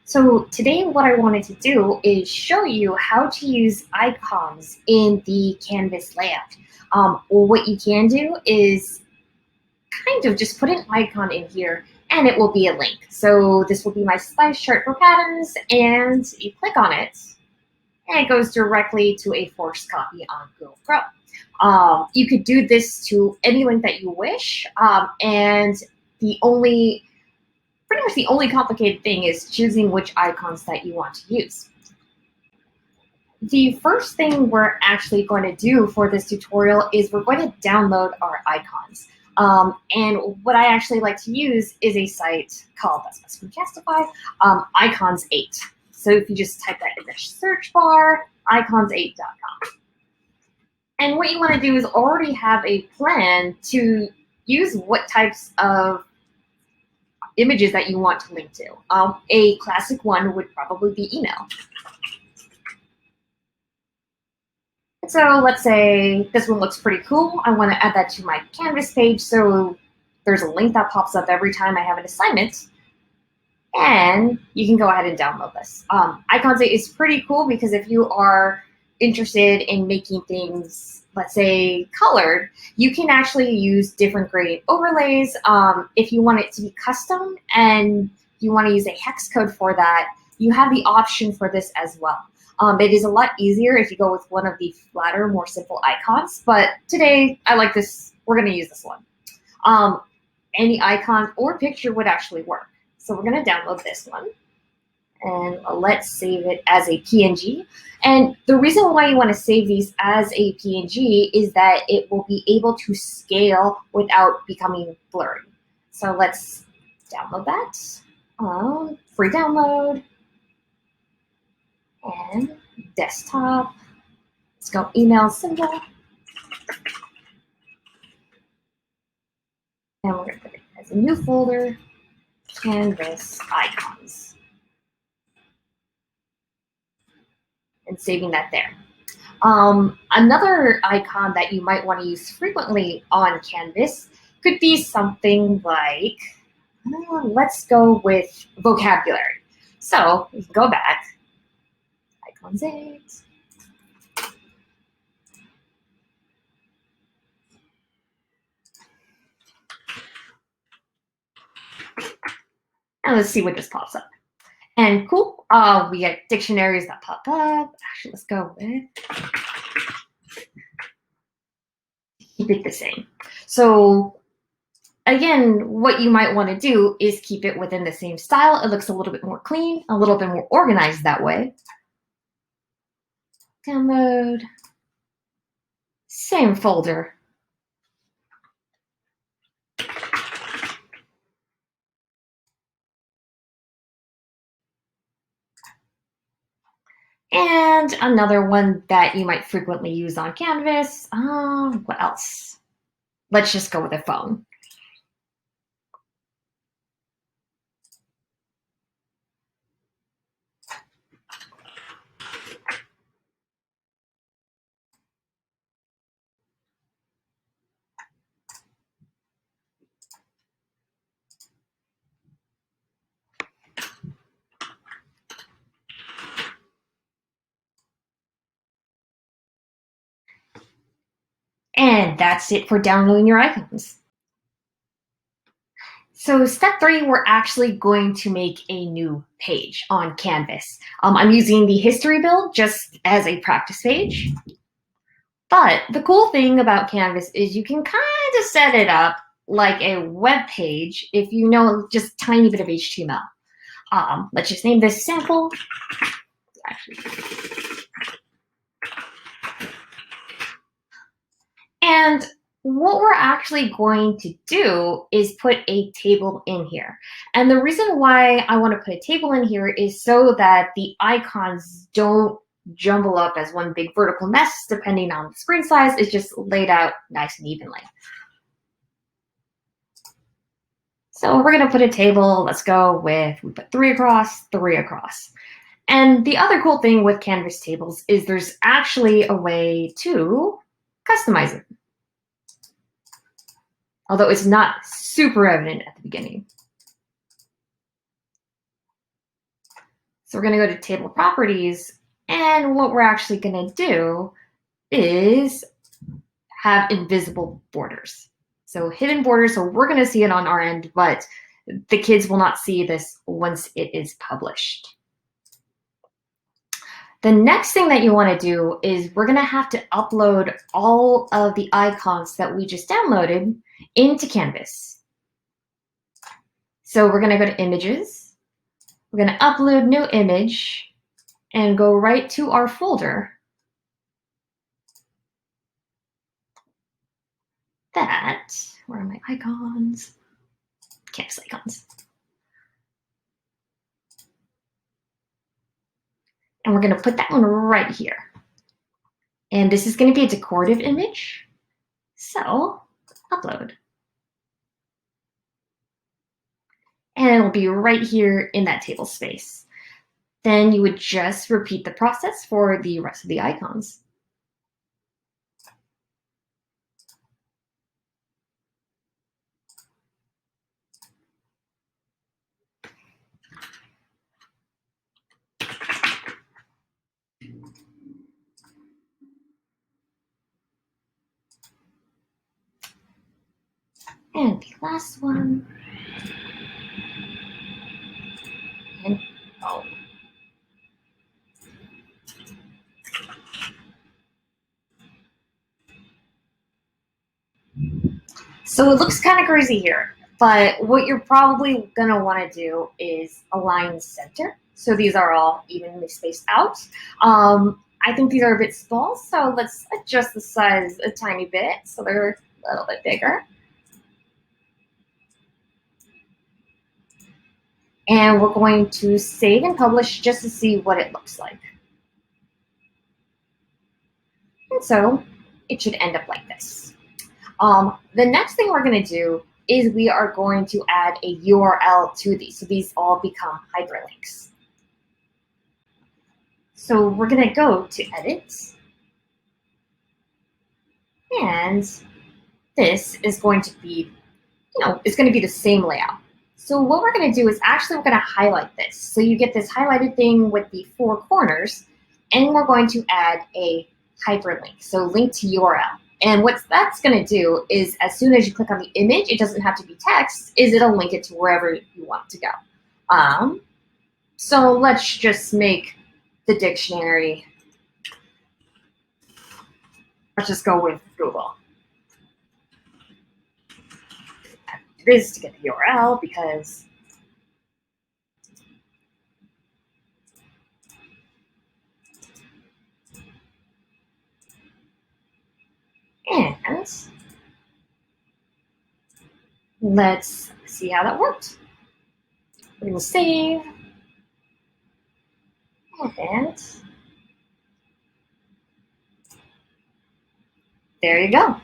So today what I wanted to do is show you how to use icons in the Canvas layout. What you can do is kind of just put an icon in here and it will be a link. So this will be my slice chart for patterns, and you click on it and it goes directly to a forced copy on Google Chrome. You could do this to any link that you wish, and the only pretty much the only complicated thing is choosing which icons that you want to use. The first thing we're actually going to do for this tutorial is we're going to download our icons. And what I actually like to use is a site called, that's Fantastify, Icons 8. So if you just type that in the search bar, icons8.com. And what you want to do is already have a plan to use what types of images that you want to link to. A classic one would probably be email. So let's say this one looks pretty cool. I want to add that to my Canvas page, so there's a link that pops up every time I have an assignment, and you can go ahead and download this. Icons 8 is pretty cool because if you are interested in making things, let's say, colored, you can actually use different gradient overlays. If you want it to be custom and you want to use a hex code for that, you have the option for this as well. It is a lot easier if you go with one of the flatter, more simple icons, but today I like this. We're going to use this one. Any icon or picture would actually work. So we're going to download this one, and let's save it as a PNG. And the reason why you want to save these as a PNG is that it will be able to scale without becoming blurry. So let's download that. Free download. And desktop. Let's go email symbol. And we're going to put it as a new folder, Canvas icons. And saving that there. Another icon that you might want to use frequently on Canvas could be something like, let's go with vocabulary. So we can go back, icons 8. And let's see what just pops up. And cool, we get dictionaries that pop up. Actually, let's go with, keep it the same. So again, what you might want to do is keep it within the same style. It looks a little bit more clean, a little bit more organized that way. Download, same folder. And another one that you might frequently use on Canvas. What else? Let's just go with a phone. And that's it for downloading your icons. So step 3, we're actually going to make a new page on Canvas. I'm using the history build just as a practice page. But the cool thing about Canvas is you can kind of set it up like a web page if you know just a tiny bit of HTML. Let's just name this sample. And what we're actually going to do is put a table in here. And the reason why I want to put a table in here is so that the icons don't jumble up as one big vertical mess depending on the screen size. It's just laid out nice and evenly. So we're going to put a table. Let's go with, we put 3 across, 3 across. And the other cool thing with Canvas tables is there's actually a way to customize it, although it's not super evident at the beginning. So we're going to go to table properties, and what we're actually going to do is have invisible borders. So hidden borders, so we're going to see it on our end, but the kids will not see this once it is published. The next thing that you want to do is we're going to have to upload all of the icons that we just downloaded into Canvas. So we're going to go to Images. We're going to upload new image and go right to our folder that, where are my icons? Canvas icons. And we're going to put that one right here. And this is going to be a decorative image. So upload. And it'll be right here in that table space. Then you would just repeat the process for the rest of the icons. And the last one. And oh. So it looks kind of crazy here, but what you're probably going to want to do is align center. So these are all evenly spaced out. I think these are a bit small, so let's adjust the size a tiny bit so they're a little bit bigger. And we're going to save and publish just to see what it looks like. And so it should end up like this. The next thing we're going to do is we are going to add a URL to these. So these all become hyperlinks. So we're going to go to Edit. And this is going to be, it's going to be the same layout. So what we're going to do is actually we're going to highlight this. So you get this highlighted thing with the 4 corners, and we're going to add a hyperlink. So link to URL. And what that's going to do is as soon as you click on the image, it doesn't have to be text, it'll link it to wherever you want it to go. So let's just make the dictionary. Let's just go with Google. It is to get the URL because and let's see how that worked. We will save and there you go.